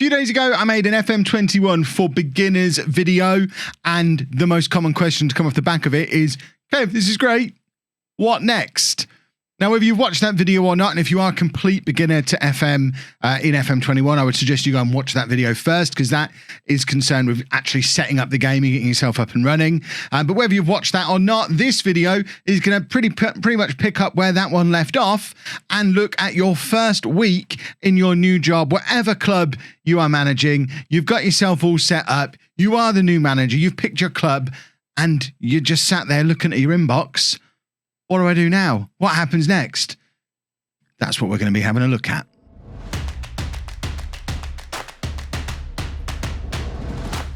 few days ago, I made an FM21 for beginners video, and the most common question to come off the back of it is, Kev, this is great. What next? Now, whether you've watched that video or not, and if you are a complete beginner to FM in FM21, I would suggest you go and watch that video first, because that is concerned with actually setting up the game and getting yourself up and running. But whether you've watched that or not, this video is going to pretty much pick up where that one left off and look at your first week in your new job, whatever club you are managing. You've got yourself all set up. You are the new manager. You've picked your club, and you just sat there looking at your inbox. What do I do now? What happens next? That's what we're going to be having a look at.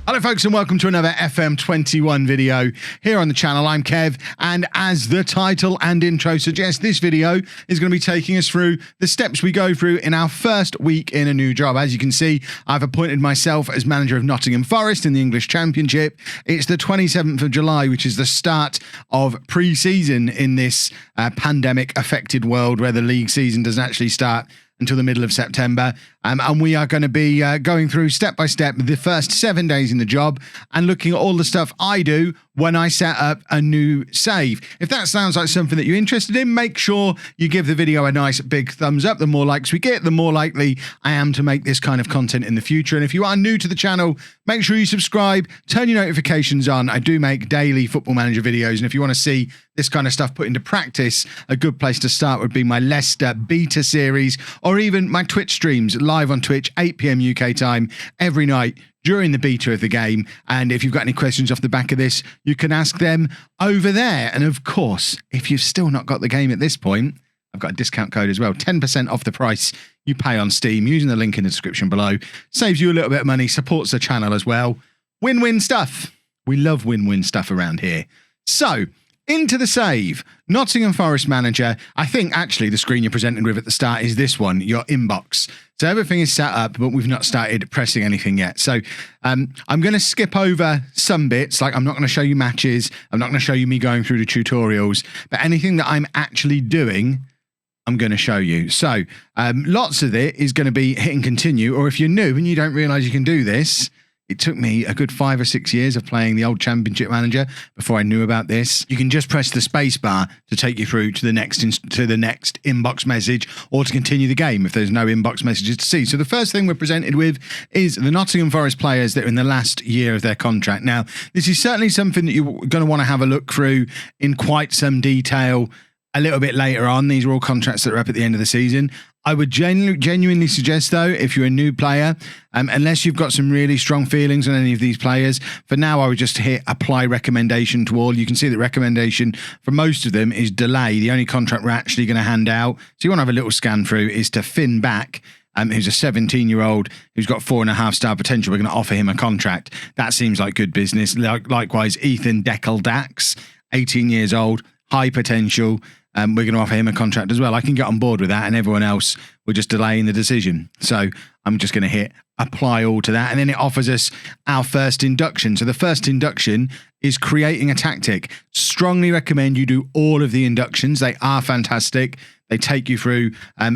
Hello folks, and welcome to another FM21 video here on the channel. I'm Kev, and as the title and intro suggest, this video is going to be taking us through the steps we go through in our first week in a new job. As you can see, I've appointed myself as manager of Nottingham Forest in the English Championship. It's the 27th of July, which is the start of pre-season in this pandemic-affected world where the league season doesn't actually start until the middle of September. And we are going to be going through step by step the first 7 days in the job and looking at all the stuff I do when I set up a new save. If that sounds like something that you're interested in, make sure you give the video a nice big thumbs up. The more likes we get, the more likely I am to make this kind of content in the future. And if you are new to the channel, make sure you subscribe, turn your notifications on. I do make daily Football Manager videos, and if you want to see this kind of stuff put into practice, a good place to start would be my Leicester beta series, or even my Twitch streams live on Twitch, 8 PM UK time every night during the beta of the game. And if you've got any questions off the back of this, you can ask them over there. And of course, if you've still not got the game at this point, I've got a discount code as well, 10% off the price you pay on Steam using the link in the description below. Saves you a little bit of money, supports the channel as well. Win-win stuff. We love win-win stuff around here. So, into the save. Nottingham Forest manager. I think actually the screen you're presented with at the start is this one, your inbox. So everything is set up, but we've not started pressing anything yet. So I'm going to skip over some bits. Like, I'm not going to show you matches. I'm not going to show you me going through the tutorials, but anything that I'm actually doing, I'm going to show you. So lots of it is going to be hitting continue, or if you're new and you don't realize you can do this, it took me a good 5 or 6 years of playing the old Championship Manager before I knew about this. You can just press the space bar to take you through to the next inbox message, or to continue the game if there's no inbox messages to see. So the first thing we're presented with is the Nottingham Forest players that are in the last year of their contract. Now, this is certainly something that you're going to want to have a look through in quite some detail a little bit later on. These are all contracts that are up at the end of the season. I would genuinely suggest, though, if you're a new player, unless you've got some really strong feelings on any of these players, for now I would just hit apply recommendation to all. You can see that recommendation for most of them is delay. The only contract we're actually going to hand out, so you want to have a little scan through, is to Finn Back, who's a 17-year-old who's got 4.5-star potential. We're going to offer him a contract. That seems like good business. Likewise, Ethan Deckeldax, 18 years old, high potential. We're going to offer him a contract as well. I can get on board with that, and everyone else, we're just delaying the decision. So I'm just going to hit apply all to that, and then it offers us our first induction. So the first induction is creating a tactic. Strongly recommend you do all of the inductions. They are fantastic. They take you through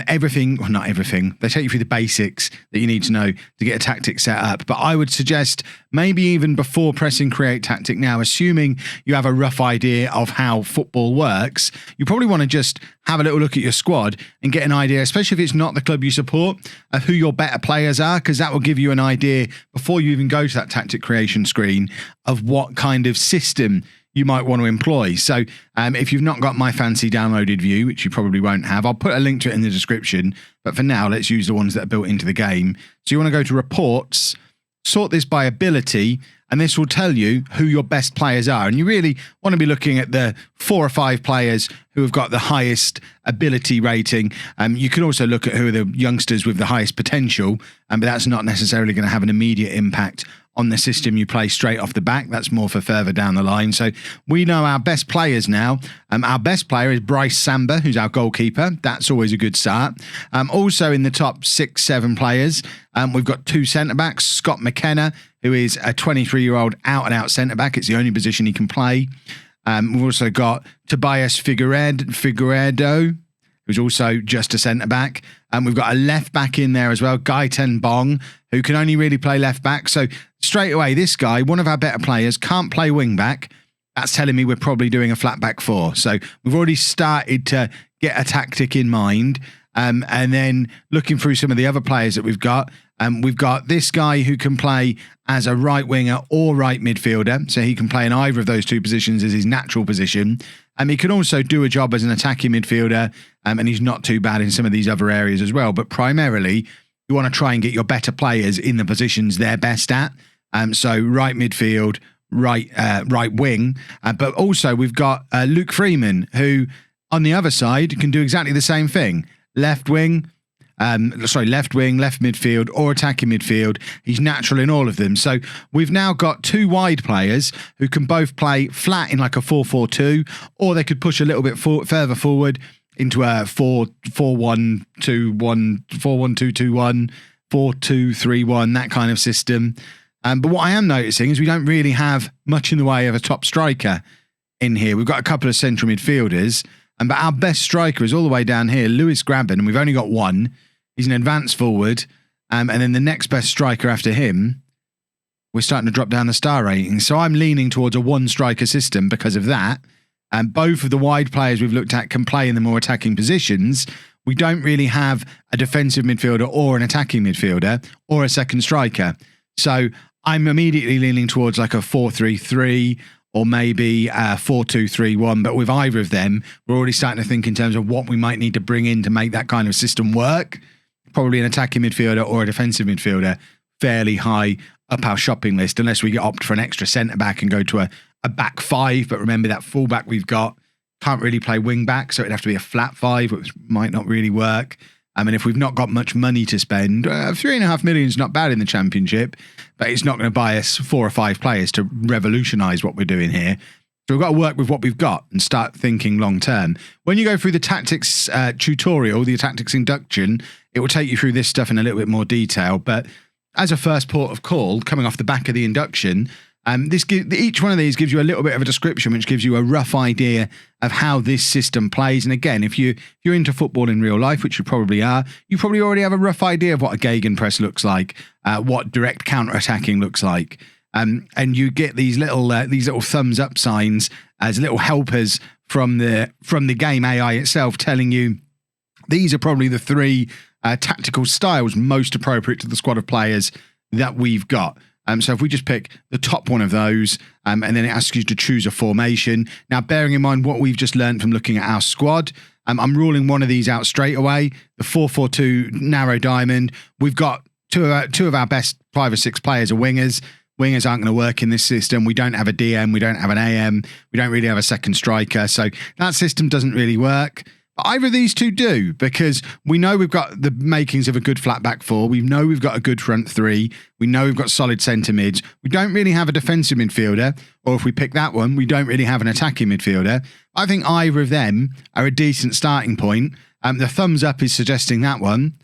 everything, well, not everything. They take you through the basics that you need to know to get a tactic set up. But I would suggest maybe even before pressing create tactic now, assuming you have a rough idea of how football works, you probably want to just have a little look at your squad and get an idea, especially if it's not the club you support, of who your better players are, because that will give you an idea before you even go to that tactic creation screen of what kind of system you might want to employ. So if you've not got my fancy downloaded view, which you probably won't have, I'll put a link to it in the description. But for now, let's use the ones that are built into the game. So you want to go to reports, sort this by ability, and this will tell you who your best players are. And you really want to be looking at the 4 or 5 players who have got the highest ability rating. You can also look at who are the youngsters with the highest potential, but that's not necessarily going to have an immediate impact on the system you play straight off the back. That's more for further down the line. So we know our best players now. Our best player is Bryce Samba, who's our goalkeeper. That's always a good start. Also in the top 6-7 players, we've got 2 centre-backs. Scott McKenna, who is a 23-year-old out-and-out centre-back. It's the only position he can play. We've also got Tobias Figueiredo, who's also just a centre-back. We've got a left back in there as well, Gaiten Bong, who can only really play left back. So straight away, this guy, one of our better players, can't play wing back. That's telling me we're probably doing a flat back four. So we've already started to get a tactic in mind. And then looking through some of the other players that we've got this guy who can play as a right winger or right midfielder. So he can play in either of those two positions as his natural position. He can also do a job as an attacking midfielder. And he's not too bad in some of these other areas as well. But primarily, you want to try and get your better players in the positions they're best at. So right midfield, right wing. But also we've got Luke Freeman, who on the other side can do exactly the same thing. Left wing, left midfield or attacking midfield. He's natural in all of them. So we've now got two wide players who can both play flat in like a 4-4-2, or they could push a little bit further forward into a 4-4-1-2-1, 4-1-2-2-1, 4-2-3-1, that kind of system. But what I am noticing is we don't really have much in the way of a top striker in here. We've got a couple of central midfielders. But our best striker is all the way down here, Lewis Graben, and we've only got one. He's an advanced forward. And then the next best striker after him, we're starting to drop down the star rating. So I'm leaning towards a one-striker system because of that. And both of the wide players we've looked at can play in the more attacking positions. We don't really have a defensive midfielder or an attacking midfielder or a second striker. So I'm immediately leaning towards like a 4-3-3 or maybe 4-2-3-1. But with either of them, we're already starting to think in terms of what we might need to bring in to make that kind of system work. Probably an attacking midfielder or a defensive midfielder, fairly high up our shopping list, unless we opt for an extra centre-back and go to a back five. But remember that full-back we've got can't really play wing-back, so it'd have to be a flat five, which might not really work. I mean, if we've not got much money to spend, 3.5 million is not bad in the Championship, but it's not going to buy us 4 or 5 players to revolutionise what we're doing here. So we've got to work with what we've got and start thinking long term. When you go through the tactics tutorial, the tactics induction, it will take you through this stuff in a little bit more detail. But as a first port of call, coming off the back of the induction, each one of these gives you a little bit of a description, which gives you a rough idea of how this system plays. And again, if you're into football in real life, which you probably are, you probably already have a rough idea of what a gegenpress looks like, what direct counter-attacking looks like. And you get these little thumbs up signs as little helpers from the game AI itself, telling you these are probably the 3 tactical styles most appropriate to the squad of players that we've got. So if we just pick the top one of those, and then it asks you to choose a formation. Now, bearing in mind what we've just learned from looking at our squad, I'm ruling one of these out straight away. The 4-4-2 narrow diamond. We've got two of our best 5 or 6 players are wingers. Wingers aren't going to work in this system. We don't have a DM. We don't have an AM. We don't really have a second striker. So that system doesn't really work. But either of these two do, because we know we've got the makings of a good flat back 4. We know we've got a good front 3. We know we've got solid centre mids. We don't really have a defensive midfielder, or if we pick that one, we don't really have an attacking midfielder. I think either of them are a decent starting point. The thumbs up is suggesting that one.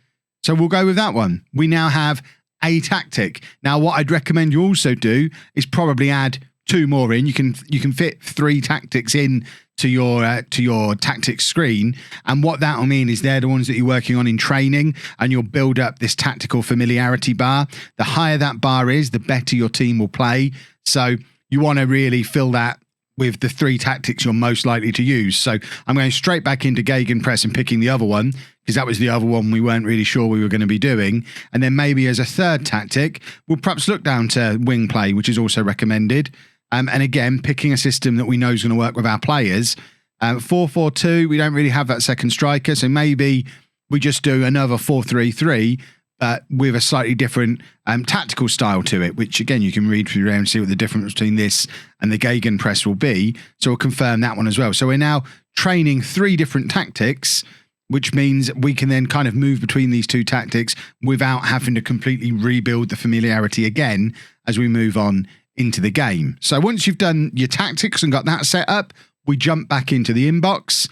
So we'll go with that one. We now have a tactic. Now, what I'd recommend you also do is probably add 2 more in. You can fit 3 tactics in to your tactics screen, and what that'll mean is they're the ones that you're working on in training, and you'll build up this tactical familiarity bar. The higher that bar is, the better your team will play. So you want to really fill that with the 3 tactics you're most likely to use. So I'm going straight back into gegenpress and picking the other one, because that was the other one we weren't really sure we were going to be doing. And then maybe as a third tactic, we'll perhaps look down to wing play, which is also recommended. And again, picking a system that we know is going to work with our players. 4-4-2, we don't really have that second striker, so maybe we just do another 4-3-3, but with a slightly different tactical style to it, which again, you can read through there and see what the difference between this and the gegenpress will be. So we'll confirm that one as well. So we're now training 3 different tactics, which means we can then kind of move between these 2 tactics without having to completely rebuild the familiarity again as we move on into the game. So once you've done your tactics and got that set up, we jump back into the inbox.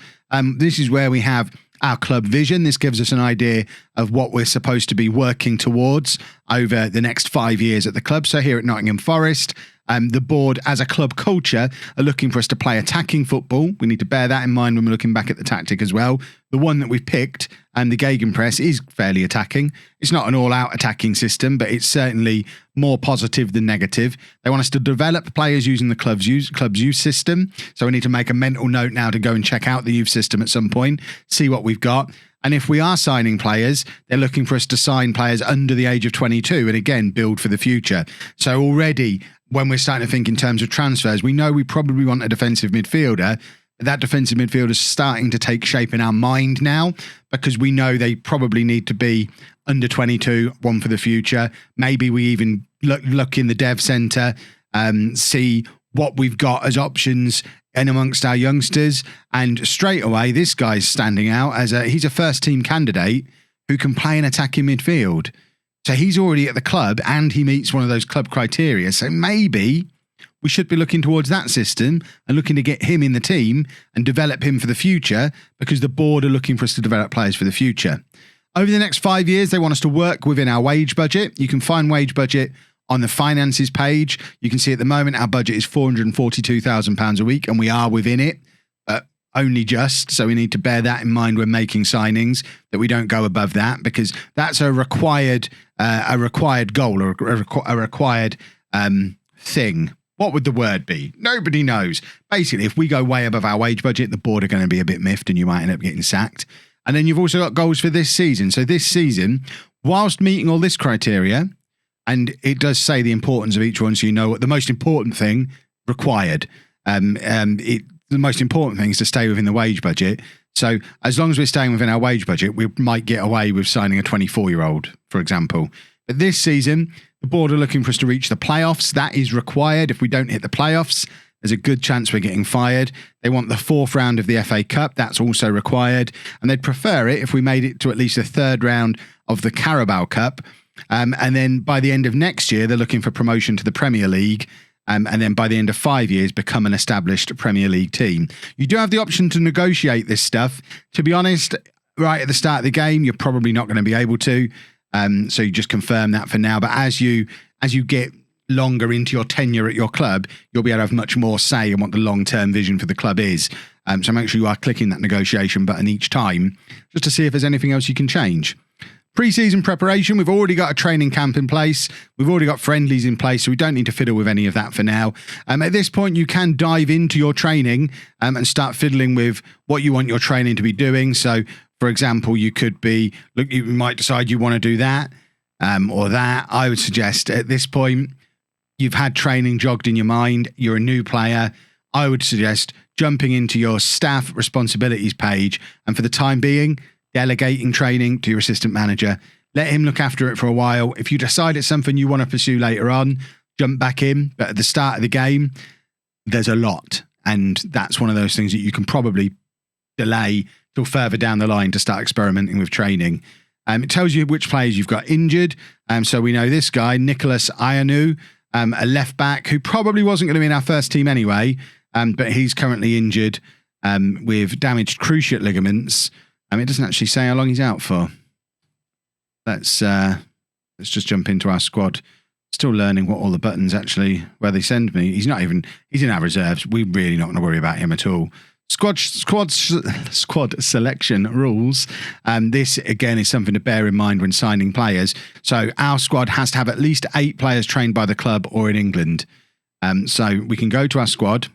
This is where we have our club vision. This gives us an idea of what we're supposed to be working towards over the next 5 years at the club. So here at Nottingham Forest, The board, as a club culture, are looking for us to play attacking football. We need to bear that in mind when we're looking back at the tactic as well. The one that we've picked, and the Gegenpress, is fairly attacking. It's not an all-out attacking system, but it's certainly more positive than negative. They want us to develop players using the club's youth system. So we need to make a mental note now to go and check out the youth system at some point, see what we've got. And if we are signing players, they're looking for us to sign players under the age of 22 and, again, build for the future. So already, when we're starting to think in terms of transfers, we know we probably want a defensive midfielder. That defensive midfielder is starting to take shape in our mind now, because we know they probably need to be under 22, one for the future. Maybe we even look in the dev centre, see what we've got as options in amongst our youngsters. And straight away, this guy's standing out as he's a first team candidate who can play an attacking midfield. So he's already at the club and he meets one of those club criteria. So maybe we should be looking towards that system and looking to get him in the team and develop him for the future, because the board are looking for us to develop players for the future. Over the next 5 years, they want us to work within our wage budget. You can find wage budget on the finances page. You can see at the moment our budget is £442,000 a week, and we are within it, but only just. So we need to bear that in mind when making signings, that we don't go above that, because that's a required goal, or a required thing. What would the word be? Nobody knows. Basically, if we go way above our wage budget, the board are going to be a bit miffed and you might end up getting sacked. And then you've also got goals for this season. So this season, whilst meeting all this criteria, and it does say the importance of each one, so you know what the most important thing required. The most important thing is to stay within the wage budget. So as long as we're staying within our wage budget, we might get away with signing a 24-year-old, for example. But this season, the board are looking for us to reach the playoffs. That is required. If we don't hit the playoffs, there's a good chance we're getting fired. They want the 4th round of the FA Cup. That's also required. And they'd prefer it if we made it to at least the 3rd round of the Carabao Cup. And then by the end of next year, they're looking for promotion to the Premier League. And then by the end of 5 years, become an established Premier League team. You do have the option to negotiate this stuff. To be honest, right at the start of the game, you're probably not going to be able to. So you just confirm that for now. But as you get longer into your tenure at your club, you'll be able to have much more say in what the long-term vision for the club is. So make sure you are clicking that negotiation button each time, just to see if there's anything else you can change. Pre-season preparation, we've already got a training camp in place. We've already got friendlies in place, so we don't need to fiddle with any of that for now. At this point, you can dive into your training and start fiddling with what you want your training to be doing. So, for example, you might decide you want to do that or that. I would suggest at this point, you've had training jogged in your mind. You're a new player. I would suggest jumping into your staff responsibilities page, and for the time being, delegating training to your assistant manager. Let him look after it for a while. If you decide it's something you want to pursue later on, jump back in. But at the start of the game, there's a lot. And that's one of those things that you can probably delay till further down the line to start experimenting with training. It tells you which players you've got injured. So we know this guy, Nicholas Ianu, a left back who probably wasn't going to be in our first team anyway, but he's currently injured with damaged cruciate ligaments. It doesn't actually say how long he's out for. Let's just jump into our squad. Still learning what all the buttons actually, where they send me. He's in our reserves. We're really not going to worry about him at all. Squad selection rules. This, again, is something to bear in mind when signing players. So our squad has to have at least 8 players trained by the club or in England. So we can go to our squad.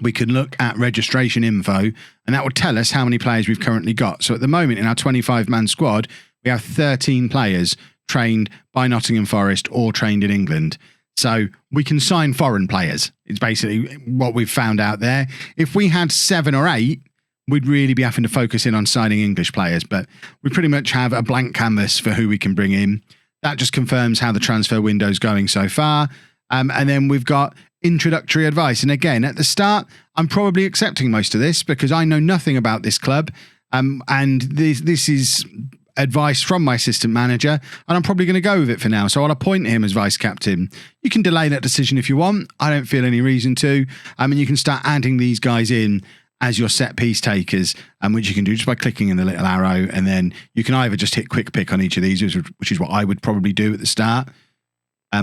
We can look at registration info, and that will tell us how many players we've currently got. So at the moment, in our 25-man squad, we have 13 players trained by Nottingham Forest or trained in England. So we can sign foreign players. It's basically what we've found out there. If we had 7 or 8, we'd really be having to focus in on signing English players. But we pretty much have a blank canvas for who we can bring in. That just confirms how the transfer window is going so far. And then we've got introductory advice. And again, at the start, I'm probably accepting most of this because I know nothing about this club. And this is advice from my assistant manager, and I'm probably going to go with it for now. So I'll appoint him as vice captain. You can delay that decision if you want. I don't feel any reason to. And you can start adding these guys in as your set piece takers, which you can do just by clicking in the little arrow. And then you can either just hit quick pick on each of these, which is what I would probably do at the start.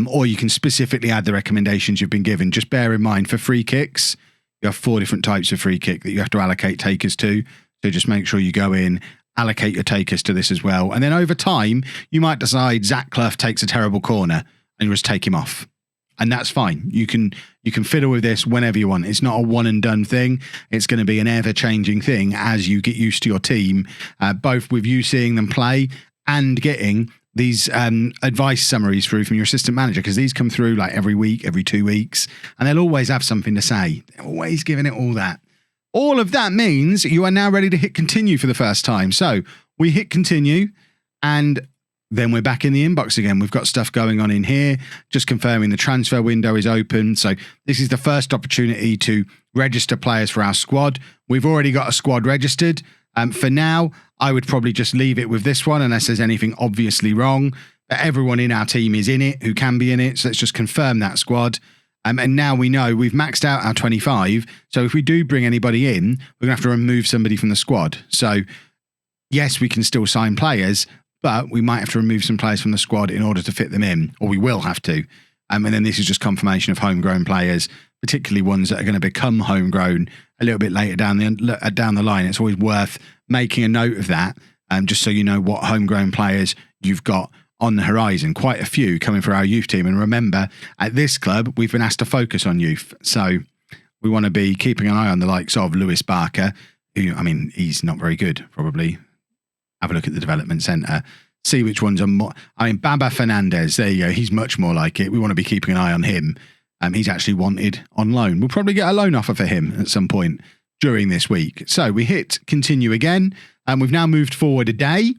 or you can specifically add the recommendations you've been given. Just bear in mind, for free kicks, you have 4 different types of free kick that you have to allocate takers to. So just make sure you go in, allocate your takers to this as well. And then over time, you might decide Zach Clough takes a terrible corner and you just take him off. And that's fine. You can fiddle with this whenever you want. It's not a one and done thing. It's going to be an ever-changing thing as you get used to your team, both with you seeing them play and getting these advice summaries through from your assistant manager, because these come through like every week, every 2 weeks, and they'll always have something to say. They're always giving it all that. All of that means you are now ready to hit continue for the first time. So we hit continue, and then we're back in the inbox again. We've got stuff going on in here, just confirming the transfer window is open. So this is the first opportunity to register players for our squad. We've already got a squad registered. For now, I would probably just leave it with this one unless there's anything obviously wrong. But everyone in our team is in it who can be in it. So let's just confirm that squad. And now we know we've maxed out our 25. So if we do bring anybody in, we're going to have to remove somebody from the squad. So yes, we can still sign players, but we might have to remove some players from the squad in order to fit them in, or we will have to. And then this is just confirmation of homegrown players, particularly ones that are going to become homegrown a little bit later down the line. It's always worth making a note of that, just so you know what homegrown players you've got on the horizon. Quite a few coming for our youth team. And remember, at this club, we've been asked to focus on youth. So we want to be keeping an eye on the likes of Lewis Barker, who, I mean, he's not very good, probably. Have a look at the development centre. See which ones are more. I mean, Baba Fernandez, there you go. He's much more like it. We want to be keeping an eye on him. He's actually wanted on loan. We'll probably get a loan offer for him at some point during this week. So we hit continue again. We've now moved forward a day.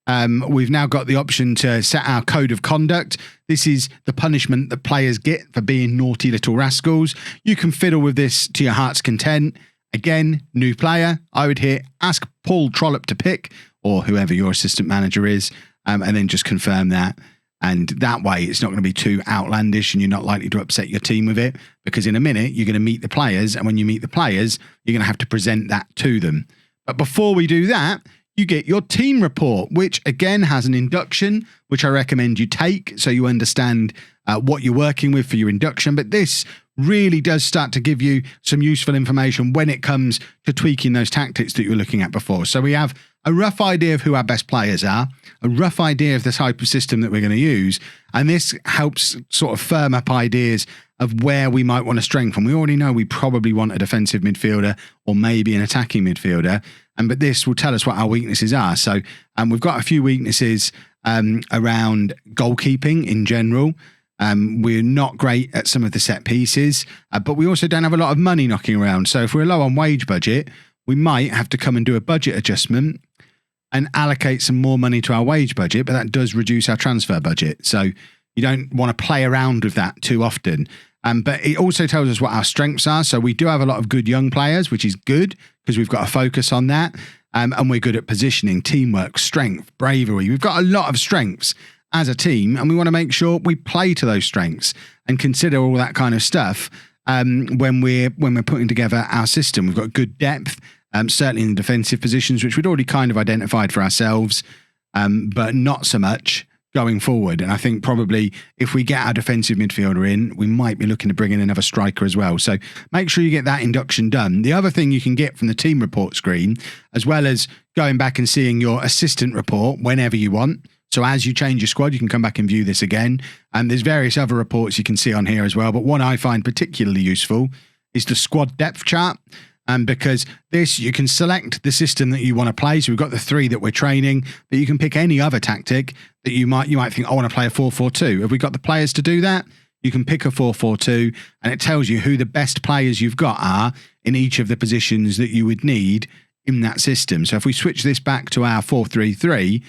We've now got the option to set our code of conduct. This is the punishment that players get for being naughty little rascals. You can fiddle with this to your heart's content. Again, new player, I would hit ask Paul Trollope to pick, or whoever your assistant manager is, and then just confirm that. And that way it's not going to be too outlandish and you're not likely to upset your team with it, because in a minute you're going to meet the players, and when you meet the players, you're going to have to present that to them. But before we do that, you get your team report, which again has an induction, which I recommend you take so you understand what you're working with for your induction. But this really does start to give you some useful information when it comes to tweaking those tactics that you were looking at before. So we have a rough idea of who our best players are, a rough idea of the type of system that we're going to use, and this helps sort of firm up ideas of where we might want to strengthen. We already know we probably want a defensive midfielder or maybe an attacking midfielder, but this will tell us what our weaknesses are. So we've got a few weaknesses around goalkeeping in general. We're not great at some of the set pieces, but we also don't have a lot of money knocking around. So if we're low on wage budget, we might have to come and do a budget adjustment and allocate some more money to our wage budget, but that does reduce our transfer budget. So you don't want to play around with that too often. But it also tells us what our strengths are. So we do have a lot of good young players, which is good because we've got to focus on that. And we're good at positioning, teamwork, strength, bravery. We've got a lot of strengths as a team, and we want to make sure we play to those strengths and consider all that kind of stuff when we're putting together our system. We've got good depth, certainly in the defensive positions, which we'd already kind of identified for ourselves, but not so much going forward. And I think probably if we get our defensive midfielder in, we might be looking to bring in another striker as well. So make sure you get that induction done. The other thing you can get from the team report screen, as well as going back and seeing your assistant report whenever you want. So as you change your squad, you can come back and view this again. And there's various other reports you can see on here as well. But one I find particularly useful is the squad depth chart. Because this, you can select the system that you want to play. So we've got the 3 that we're training, but you can pick any other tactic that you might think, I want to play a 4-4-2. Have we got the players to do that? You can pick a 4-4-2, and it tells you who the best players you've got are in each of the positions that you would need in that system. So if we switch this back to our 4-3-3,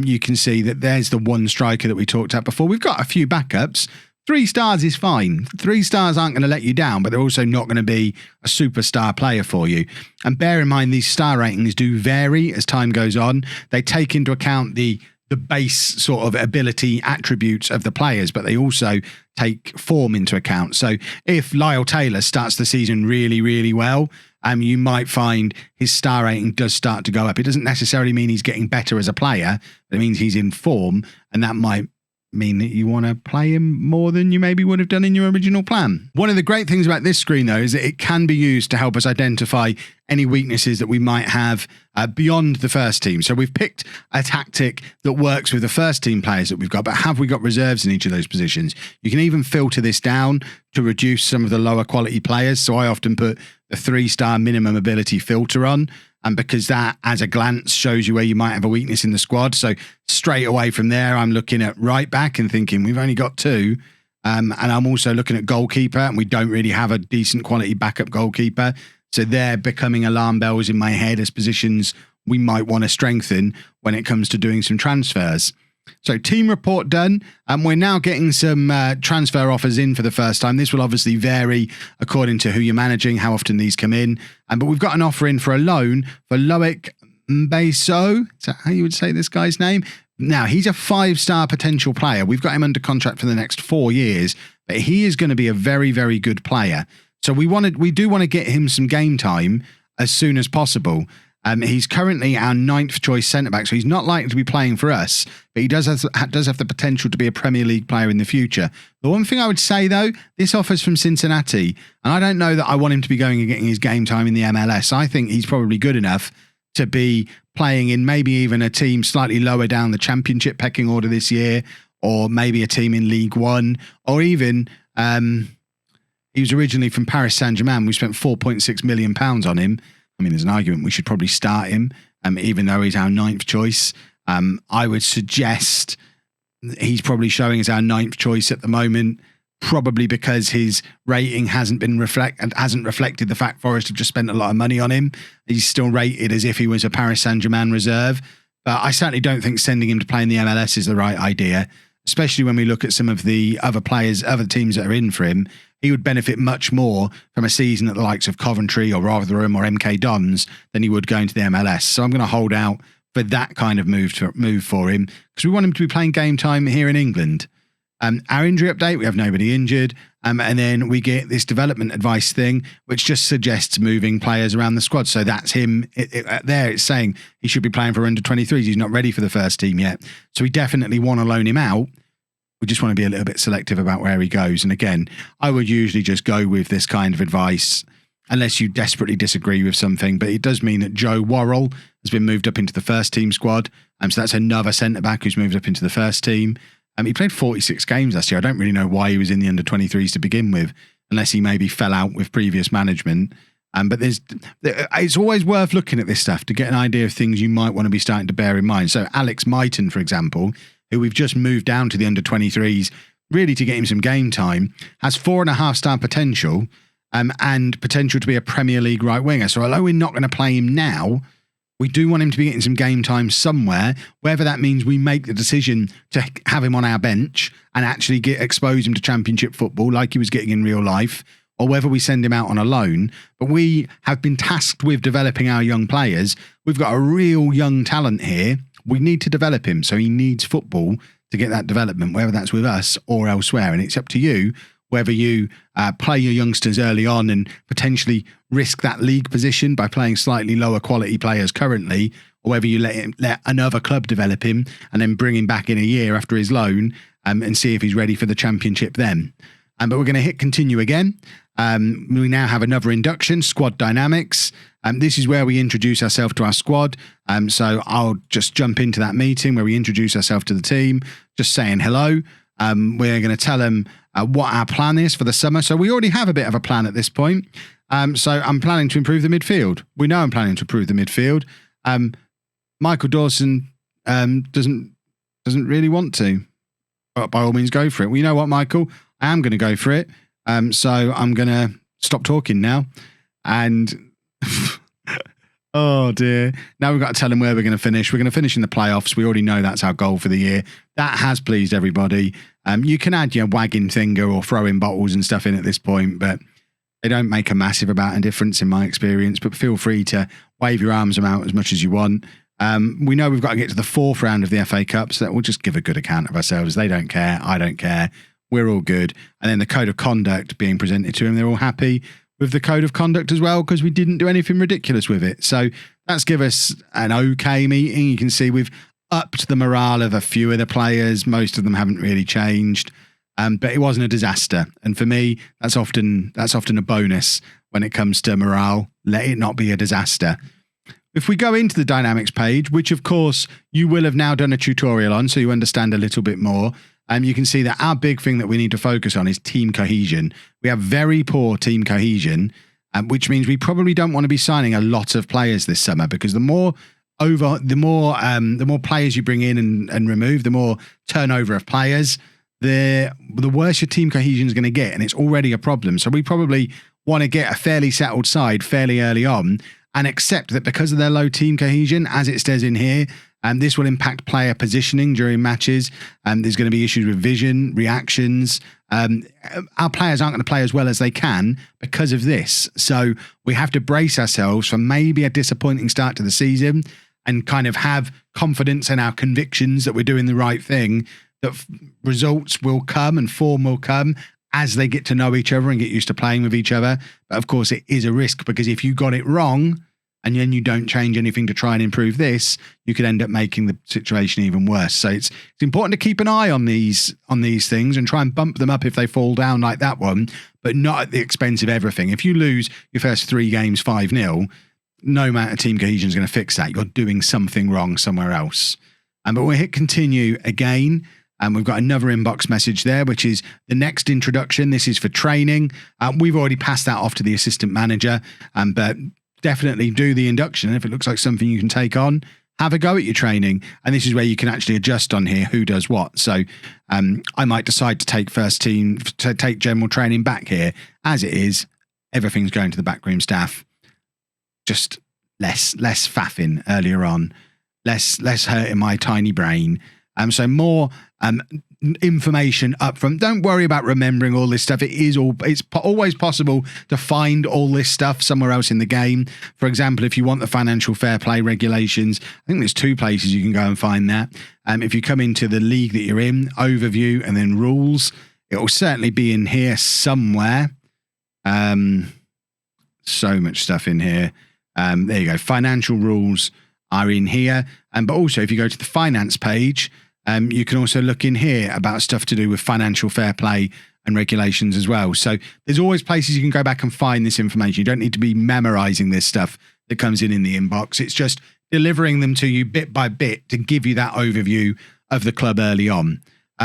you can see that there's the one striker that we talked about before. We've got a few backups. 3 stars is fine. 3 stars aren't going to let you down, but they're also not going to be a superstar player for you. And bear in mind, these star ratings do vary as time goes on. They take into account the base sort of ability attributes of the players, but they also take form into account. So if Lyle Taylor starts the season really, really well, you might find his star rating does start to go up. It doesn't necessarily mean he's getting better as a player, but it means he's in form, and that might mean that you want to play him more than you maybe would have done in your original plan. One of the great things about this screen, though, is that it can be used to help us identify any weaknesses that we might have beyond the first team. So we've picked a tactic that works with the first team players that we've got, but have we got reserves in each of those positions? You can even filter this down to reduce some of the lower quality players. So I often put the 3-star minimum ability filter on, and because that, as a glance, shows you where you might have a weakness in the squad. So straight away from there, I'm looking at right back and thinking we've only got 2. And I'm also looking at goalkeeper, and we don't really have a decent quality backup goalkeeper. So they're becoming alarm bells in my head as positions we might want to strengthen when it comes to doing some transfers. So team report done, and we're now getting some transfer offers in for the first time. This will obviously vary according to who you're managing, how often these come in. But we've got an offer in for a loan for Loic Mbeso. Is that how you would say this guy's name? Now, he's a 5-star potential player. We've got him under contract for the next 4 years, but he is going to be a very, very good player. So we do want to get him some game time as soon as possible. He's currently our 9th choice centre-back, so he's not likely to be playing for us, but he does have the potential to be a Premier League player in the future. The one thing I would say, though, this offer's from Cincinnati, and I don't know that I want him to be going and getting his game time in the MLS. I think he's probably good enough to be playing in maybe even a team slightly lower down the championship pecking order this year, or maybe a team in League One, or even he was originally from Paris Saint-Germain. We spent £4.6 million on him. I mean, there's an argument we should probably start him, even though he's our 9th choice. I would suggest he's probably showing as our 9th choice at the moment, probably because his rating hasn't reflected the fact Forest have just spent a lot of money on him. He's still rated as if he was a Paris Saint-Germain reserve. But I certainly don't think sending him to play in the MLS is the right idea, especially when we look at some of the other players, other teams that are in for him. He would benefit much more from a season at the likes of Coventry or Rotherham or MK Dons than he would going to the MLS. So I'm going to hold out for that kind of move for him, because we want him to be playing game time here in England. Our injury update, we have nobody injured. And then we get this development advice thing, which just suggests moving players around the squad. So that's him there. It's saying he should be playing for under 23s. He's not ready for the first team yet. So we definitely want to loan him out. We just want to be a little bit selective about where he goes. And again, I would usually just go with this kind of advice unless you desperately disagree with something. But it does mean that Joe Worrell has been moved up into the first team squad. So that's another centre-back who's moved up into the first team. He played 46 games last year. I don't really know why he was in the under 23s to begin with, unless he maybe fell out with previous management. But it's always worth looking at this stuff to get an idea of things you might want to be starting to bear in mind. So Alex Myton, for example, who we've just moved down to the under 23s, really to get him some game time, has 4.5-star potential and potential to be a Premier League right winger. So although we're not going to play him now, we do want him to be getting some game time somewhere, whether that means we make the decision to have him on our bench and actually expose him to championship football like he was getting in real life, or whether we send him out on a loan. But we have been tasked with developing our young players. We've got a real young talent here. We need to develop him, so he needs football to get that development, whether that's with us or elsewhere. And it's up to you whether you play your youngsters early on and potentially risk that league position by playing slightly lower quality players currently, or whether you let another club develop him and then bring him back in a year after his loan and see if he's ready for the championship then. But we're going to hit continue again. We now have another induction, squad dynamics. This is where we introduce ourselves to our squad. So I'll just jump into that meeting where we introduce ourselves to the team, just saying hello. We're going to tell them what our plan is for the summer. So we already have a bit of a plan at this point. So I'm planning to improve the midfield. We know I'm planning to improve the midfield. Michael Dawson doesn't really want to. But by all means, go for it. Well, you know what, Michael? I am going to go for it. So I'm going to stop talking now. And oh dear. Now we've got to tell them where we're going to finish. We're going to finish in the playoffs. We already know that's our goal for the year. That has pleased everybody. You can add your wagging finger or throwing bottles and stuff in at this point, but they don't make a massive amount of difference in my experience. But feel free to wave your arms out as much as you want. We know we've got to get to the 4th round of the FA Cup, so that we'll just give a good account of ourselves. They don't care. I don't care. We're all good. And then the code of conduct being presented to them, they're all happy with the code of conduct as well, because we didn't do anything ridiculous with it. So that's give us an okay meeting. You can see we've upped the morale of a few of the players. Most of them haven't really changed. But it wasn't a disaster. And for me, that's often a bonus when it comes to morale. Let it not be a disaster. If we go into the dynamics page, which of course you will have now done a tutorial on, so you understand a little bit more, you can see that our big thing that we need to focus on is team cohesion. We have very poor team cohesion, which means we probably don't want to be signing a lot of players this summer, because the more players you bring in and remove, the more turnover of players, the worse your team cohesion is going to get, and it's already a problem. So we probably want to get a fairly settled side fairly early on, and accept that because of their low team cohesion, as it says in here, this will impact player positioning during matches. There's going to be issues with vision, reactions. Our players aren't going to play as well as they can because of this. So we have to brace ourselves for maybe a disappointing start to the season, and kind of have confidence in our convictions that we're doing the right thing, that results will come and form will come as they get to know each other and get used to playing with each other. But of course, it is a risk, because if you got it wrong and then you don't change anything to try and improve this, you could end up making the situation even worse. So it's important to keep an eye on these things and try and bump them up if they fall down like that one, but not at the expense of everything. If you lose your first 3 games 5-0, no amount of team cohesion is going to fix that. You're doing something wrong somewhere else. But we'll hit continue again. And we've got another inbox message there, which is the next introduction. This is for training. We've already passed that off to the assistant manager, but definitely do the induction. And if it looks like something you can take on, have a go at your training. And this is where you can actually adjust on here who does what. So I might decide to take general training back here. As it is, everything's going to the backroom staff. Just less faffing earlier on, less hurting my tiny brain. So more information up front. Don't worry about remembering all this stuff. It's always possible to find all this stuff somewhere else in the game. For example, if you want the financial fair play regulations, I think there's 2 places you can go and find that. If you come into the league that you're in, overview, and then rules, it will certainly be in here somewhere. So much stuff in here. There you go. Financial rules are in here. But also, if you go to the finance page, you can also look in here about stuff to do with financial fair play and regulations as well. So there's always places you can go back and find this information. You don't need to be memorizing this stuff that comes in the inbox. It's just delivering them to you bit by bit to give you that overview of the club early on.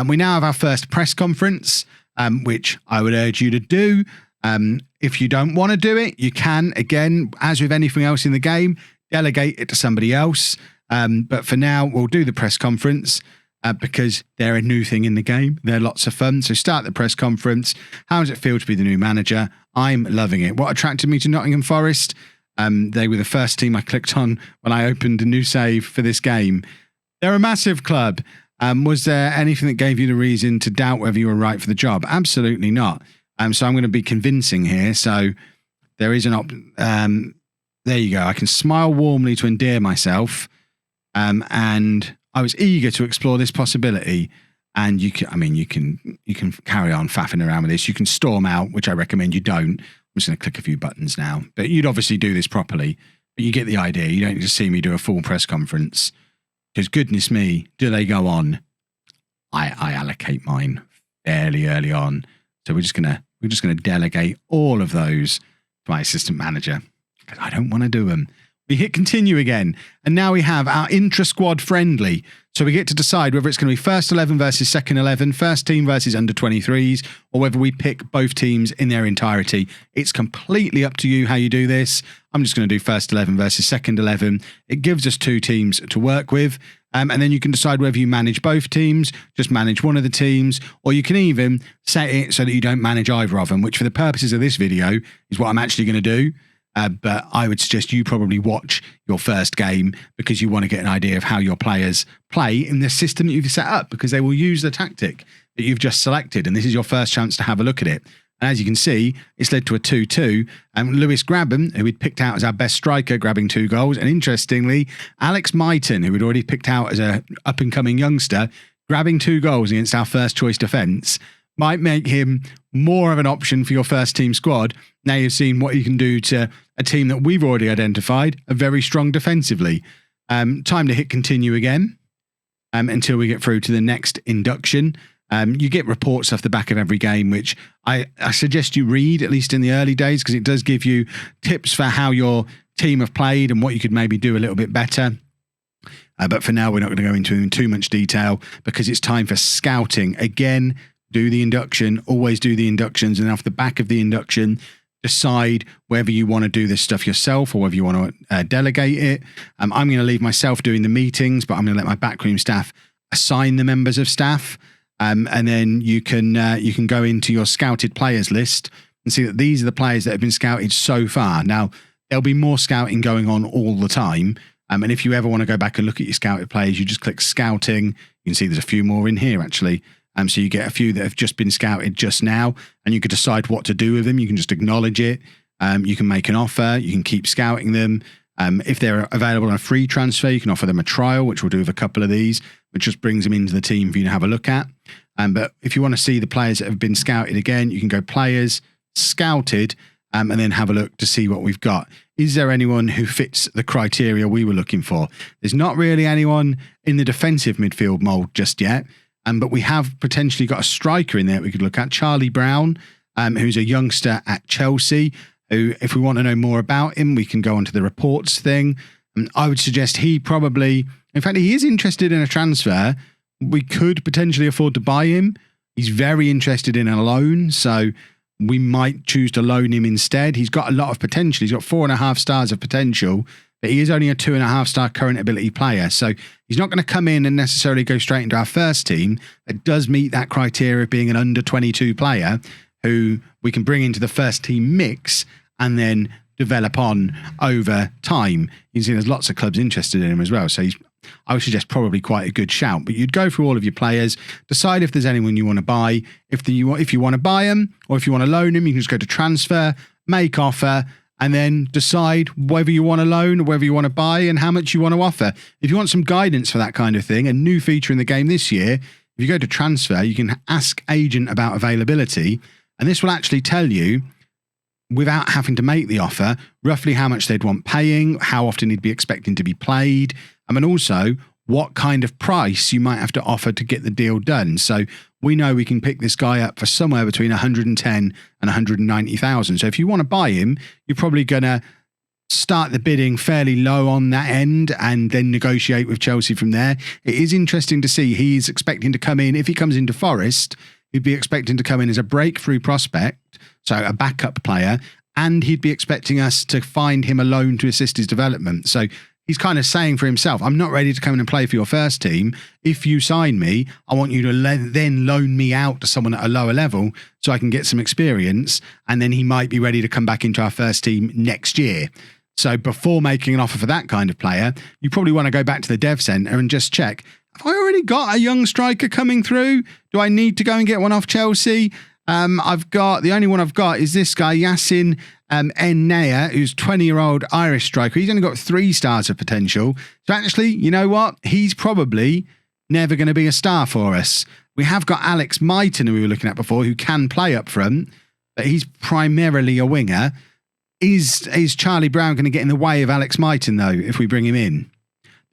We now have our first press conference, which I would urge you to do. If you don't want to do it, you can, again, as with anything else in the game, delegate it to somebody else. But for now, we'll do the press conference because they're a new thing in the game. They're lots of fun. So start the press conference. How does it feel to be the new manager? I'm loving it. What attracted me to Nottingham Forest? They were the first team I clicked on when I opened a new save for this game. They're a massive club. Was there anything that gave you the reason to doubt whether you were right for the job? Absolutely not. So I'm going to be convincing here. So there is there you go. I can smile warmly to endear myself. And I was eager to explore this possibility. And you can carry on faffing around with this. You can storm out, which I recommend you don't. I'm just going to click a few buttons now. But you'd obviously do this properly. But you get the idea. You don't need to see me do a full press conference. Because goodness me, do they go on? I allocate mine fairly early on. So we're just gonna delegate all of those to my assistant manager because I don't want to do them. We hit continue again, and now we have our intra-squad friendly. So we get to decide whether it's going to be first 11 versus second 11, first team versus under 23s, or whether we pick both teams in their entirety. It's completely up to you how you do this. I'm just going to do first 11 versus second 11. It gives us 2 teams to work with. And then you can decide whether you manage both teams, just manage one of the teams, or you can even set it so that you don't manage either of them, which for the purposes of this video is what I'm actually going to do. But I would suggest you probably watch your first game because you want to get an idea of how your players play in the system that you've set up, because they will use the tactic that you've just selected. And this is your first chance to have a look at it. And as you can see, it's led to a 2-2. And Lewis Grabban, who we'd picked out as our best striker, grabbing 2 goals. And interestingly, Alex Myton, who we'd already picked out as an up-and-coming youngster, grabbing 2 goals against our first-choice defence, might make him more of an option for your first-team squad. Now you've seen what you can do to a team that we've already identified, are very strong defensively. Time to hit continue again. until we get through to the next induction. You get reports off the back of every game, which I suggest you read, at least in the early days, because it does give you tips for how your team have played and what you could maybe do a little bit better. But for now, we're not going to go into too much detail because it's time for scouting. Again, do the induction, always do the inductions, and off the back of the induction, decide whether you want to do this stuff yourself or whether you want to delegate it. I'm going to leave myself doing the meetings, but I'm going to let my backroom staff assign the members of staff. And then you can go into your scouted players list and see that these are the players that have been scouted so far. Now, there'll be more scouting going on all the time. And if you ever want to go back and look at your scouted players, you just click scouting. You can see there's a few more in here, actually. So you get a few that have just been scouted just now, and you can decide what to do with them. You can just acknowledge it. You can make an offer. You can keep scouting them. If they're available on a free transfer, you can offer them a trial, which we'll do with a couple of these, which just brings them into the team for you to have a look at. But if you want to see the players that have been scouted again, you can go players, scouted, and then have a look to see what we've got. Is there anyone who fits the criteria we were looking for? There's not really anyone in the defensive midfield mould just yet, but we have potentially got a striker in there we could look at, Charlie Brown, who's a youngster at Chelsea, who, if we want to know more about him, we can go onto the reports thing. I would suggest he probably, in fact, he is interested in a transfer. We could potentially afford to buy him. He's very interested in a loan, so we might choose to loan him instead. He's got a lot of potential. He's got 4.5 stars of potential, but he is only a 2.5 star current ability player. So he's not going to come in and necessarily go straight into our first team. It does meet that criteria of being an under 22 player who we can bring into the first team mix and then develop on over time. You can see there's lots of clubs interested in him as well. So I would suggest probably quite a good shout. But you'd go through all of your players, decide if there's anyone you want to buy. If you want to buy them or if you want to loan them, you can just go to transfer, make offer, and then decide whether you want to loan or whether you want to buy and how much you want to offer. If you want some guidance for that kind of thing, a new feature in the game this year, if you go to transfer, you can ask agent about availability, and this will actually tell you, without having to make the offer, roughly how much they'd want paying, how often he'd be expecting to be played, and also what kind of price you might have to offer to get the deal done. So we know we can pick this guy up for somewhere between 110 and 190,000. So if you want to buy him, you're probably going to start the bidding fairly low on that end and then negotiate with Chelsea from there. It is interesting to see he's expecting to come in, if he comes into Forest, he'd be expecting to come in as a breakthrough prospect, so a backup player, and he'd be expecting us to find him a loan to assist his development. So he's kind of saying for himself, I'm not ready to come in and play for your first team. If you sign me, I want you to then loan me out to someone at a lower level so I can get some experience, and then he might be ready to come back into our first team next year. So before making an offer for that kind of player, you probably want to go back to the dev center and just check, have I already got a young striker coming through? Do I need to go and get one off Chelsea? The only one I've got is this guy, Yassin Ennea, who's 20-year-old Irish striker. He's only got 3 stars of potential. So actually, you know what? He's probably never going to be a star for us. We have got Alex Mighton, who we were looking at before, who can play up front, but he's primarily a winger. Is Charlie Brown going to get in the way of Alex Mighton, though, if we bring him in?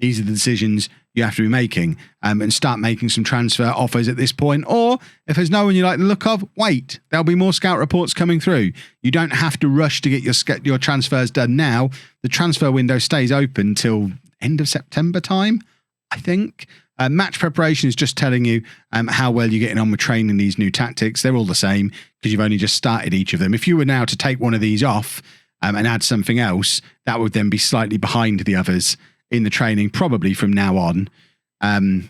These are the decisions you have to be making, and start making some transfer offers at this point. Or if there's no one you like the look of, wait. There'll be more scout reports coming through. You don't have to rush to get your transfers done now. The transfer window stays open till end of September time, I think. Match preparation is just telling you how well you're getting on with training these new tactics. They're all the same because you've only just started each of them. If you were now to take one of these off and add something else, that would then be slightly behind the others in the training, probably from now on.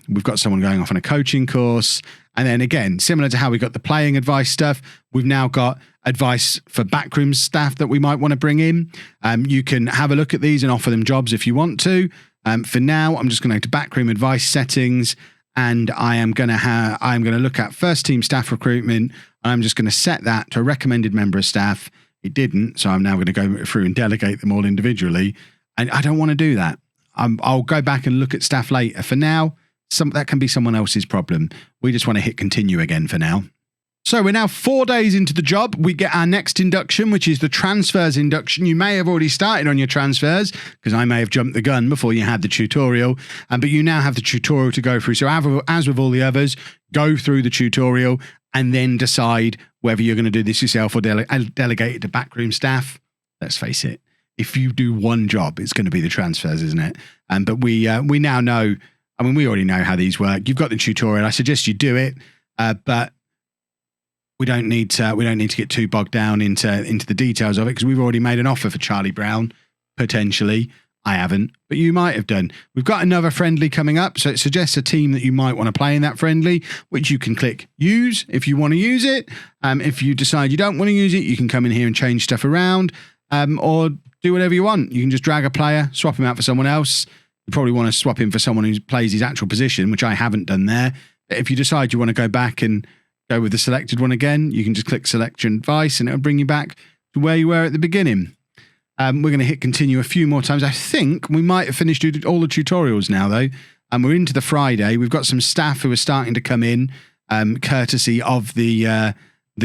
We've got someone going off on a coaching course. And then again, similar to how we got the playing advice stuff, we've now got advice for backroom staff that we might want to bring in. You can have a look at these and offer them jobs if you want to. For now, I'm just going to go to backroom advice settings, and I'm going to look at first team staff recruitment. And I'm just going to set that to a recommended member of staff. It didn't, so I'm now going to go through and delegate them all individually. And I don't want to do that. I'll go back and look at staff later. For now, that can be someone else's problem. We just want to hit continue again for now. So we're now 4 days into the job. We get our next induction, which is the transfers induction. You may have already started on your transfers because I may have jumped the gun before you had the tutorial, but you now have the tutorial to go through. So as with all the others, go through the tutorial and then decide whether you're going to do this yourself or delegate it to backroom staff. Let's face it, if you do one job, it's going to be the transfers, isn't it? But we now know, I mean, we already know how these work. You've got the tutorial. I suggest you do it, but we don't need to get too bogged down into the details of it because we've already made an offer for Charlie Brown, potentially. I haven't, but you might have done. We've got another friendly coming up, so it suggests a team that you might want to play in that friendly, which you can click use if you want to use it. If you decide you don't want to use it, you can come in here and change stuff around, or do whatever you want. You can just drag a player, swap him out for someone else. You probably want to swap him for someone who plays his actual position, which I haven't done there. But if you decide you want to go back and go with the selected one again, you can just click Selection Advice and it'll bring you back to where you were at the beginning. We're going to hit continue a few more times. I think we might have finished all the tutorials now, though. And we're into the Friday. We've got some staff who are starting to come in, courtesy of the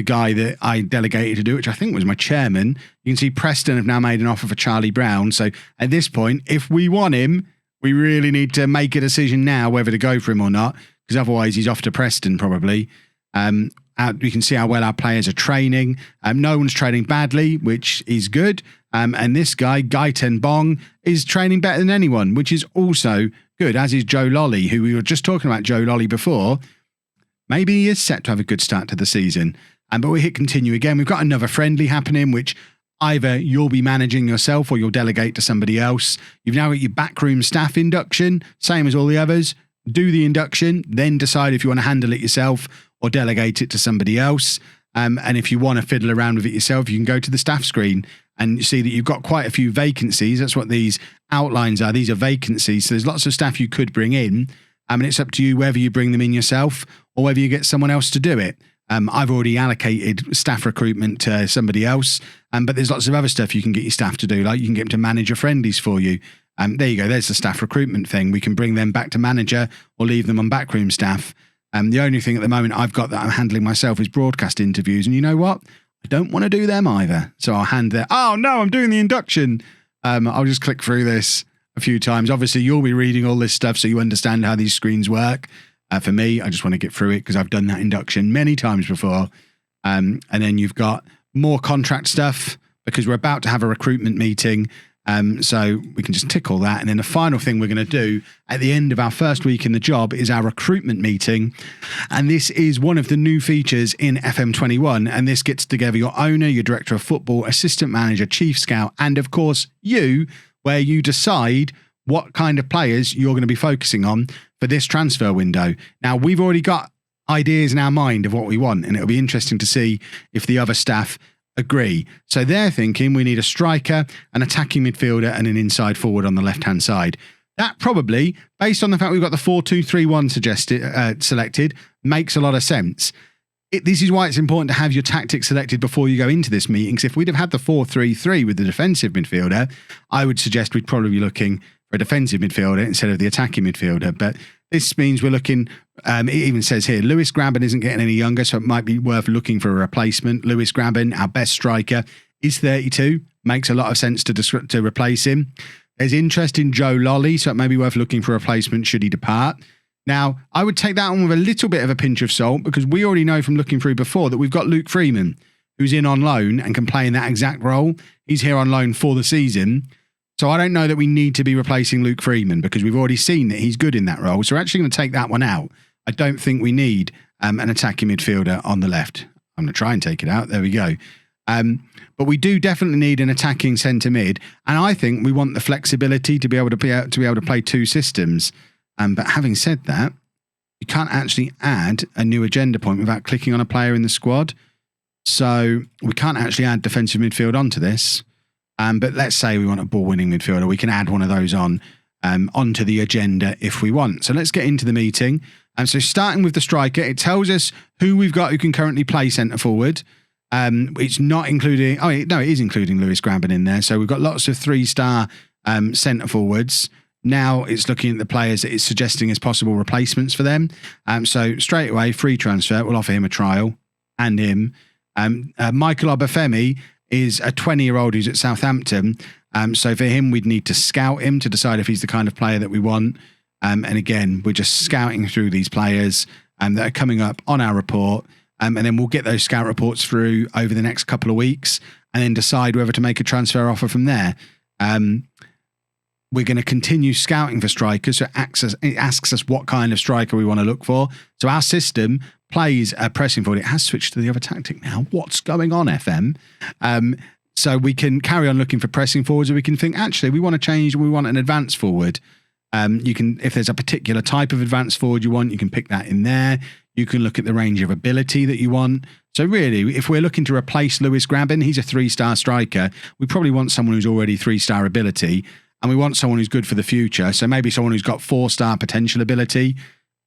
guy that I delegated to do, which I think was my chairman. You can see Preston have now made an offer for Charlie Brown. So at this point, if we want him, we really need to make a decision now whether to go for him or not, because otherwise he's off to Preston probably. We can see how well our players are training. No one's training badly, which is good. And this guy, Guy Ten Bong, is training better than anyone, which is also good, as is Joe Lolly, who we were just talking about Joe Lolly before. Maybe he is set to have a good start to the season. But we hit continue again. We've got another friendly happening, which either you'll be managing yourself or you'll delegate to somebody else. You've now got your backroom staff induction, same as all the others. Do the induction, then decide if you want to handle it yourself or delegate it to somebody else. And if you want to fiddle around with it yourself, you can go to the staff screen and you see that you've got quite a few vacancies. That's what these outlines are. These are vacancies. So there's lots of staff you could bring in. And it's up to you whether you bring them in yourself or whether you get someone else to do it. I've already allocated staff recruitment to somebody else, but there's lots of other stuff you can get your staff to do. Like you can get them to manage your friendlies for you. There you go. There's the staff recruitment thing. We can bring them back to manager or leave them on backroom staff. The only thing at the moment I've got that I'm handling myself is broadcast interviews. And you know what? I don't want to do them either. So I'll hand that. Oh, no, I'm doing the induction. I'll just click through this a few times. Obviously, you'll be reading all this stuff so you understand how these screens work. For me, I just want to get through it because I've done that induction many times before. And then you've got more contract stuff because we're about to have a recruitment meeting. So we can just tick all that. And then the final thing we're going to do at the end of our first week in the job is our recruitment meeting. And this is one of the new features in FM21. And this gets together your owner, your director of football, assistant manager, chief scout, and of course you, where you decide what kind of players you're going to be focusing on for this transfer window. Now, we've already got ideas in our mind of what we want, and it'll be interesting to see if the other staff agree. So they're thinking we need a striker, an attacking midfielder, and an inside forward on the left-hand side. That probably, based on the fact we've got the 4-2-3-1 selected, makes a lot of sense. This is why it's important to have your tactics selected before you go into this meeting. Because if we'd have had the 4-3-3 with the defensive midfielder, I would suggest we'd probably be looking for a defensive midfielder instead of the attacking midfielder. But this means we're looking, it even says here, Lewis Graben isn't getting any younger, so it might be worth looking for a replacement. Lewis Graben, our best striker, is 32. Makes a lot of sense to replace him. There's interest in Joe Lolly, so it may be worth looking for a replacement should he depart. Now, I would take that one with a little bit of a pinch of salt because we already know from looking through before that we've got Luke Freeman, who's in on loan and can play in that exact role. He's here on loan for the season. So I don't know that we need to be replacing Luke Freeman because we've already seen that he's good in that role. So we're actually going to take that one out. I don't think we need an attacking midfielder on the left. I'm going to try and take it out. There we go. But we do definitely need an attacking centre mid. And I think we want the flexibility to be able to play two systems. But having said that, you can't actually add a new agenda point without clicking on a player in the squad. So we can't actually add defensive midfield onto this. But let's say we want a ball-winning midfielder. We can add one of those onto the agenda if we want. So let's get into the meeting. So starting with the striker, it tells us who we've got who can currently play centre forward. It's not including... Oh, no, it is including Lewis Graben in there. So we've got lots of 3-star centre forwards. Now it's looking at the players that it's suggesting as possible replacements for them. So straight away, free transfer. We'll offer him a trial. and him. Michael Obafemi is a 20-year-old who's at Southampton. So for him, we'd need to scout him to decide if he's the kind of player that we want. And again, we're just scouting through these players that are coming up on our report. And then we'll get those scout reports through over the next couple of weeks and then decide whether to make a transfer offer from there. We're going to continue scouting for strikers. So it asks us what kind of striker we want to look for. So our system plays a pressing forward. It has switched to the other tactic now. What's going on, FM? So we can carry on looking for pressing forwards, or we can think, actually, we want to change. We want an advanced forward. You can, if there's a particular type of advanced forward you want, you can pick that in there. You can look at the range of ability that you want. So really, if we're looking to replace Lewis Grabban, he's a 3-star striker. We probably want someone who's already 3-star ability, and we want someone who's good for the future. So maybe someone who's got 4-star potential ability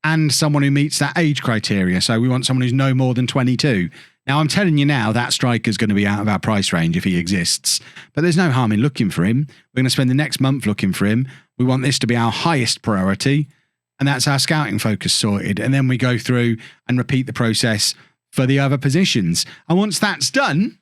and someone who meets that age criteria. So we want someone who's no more than 22. Now, I'm telling you now, that striker's going to be out of our price range if he exists. But there's no harm in looking for him. We're going to spend the next month looking for him. We want this to be our highest priority. And that's our scouting focus sorted. And then we go through and repeat the process for the other positions. And once that's done,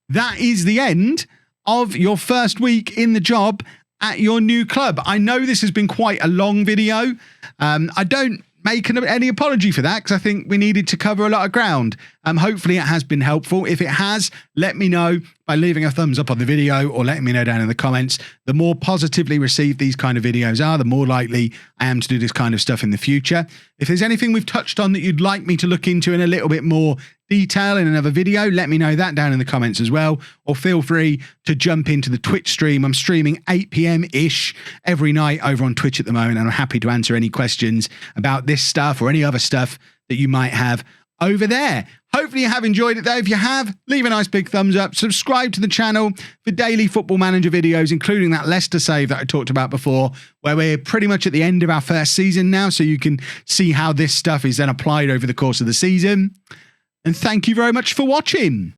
that is the end of your first week in the job at your new club. I know this has been quite a long video. I don't make any apology for that, because I think we needed to cover a lot of ground. Hopefully it has been helpful. If it has, let me know by leaving a thumbs up on the video or letting me know down in the comments. The more positively received these kind of videos are, the more likely I am to do this kind of stuff in the future. If there's anything we've touched on that you'd like me to look into in a little bit more detail in another video, let me know that down in the comments as well, or feel free to jump into the Twitch stream. I'm streaming 8 p.m-ish every night over on Twitch at the moment, and I'm happy to answer any questions about this stuff or any other stuff that you might have over there. Hopefully you have enjoyed it though. If you have, leave a nice big thumbs up, subscribe to the channel for daily Football Manager videos, including that Leicester save that I talked about before, where we're pretty much at the end of our first season now, so you can see how this stuff is then applied over the course of the season. And thank you very much for watching.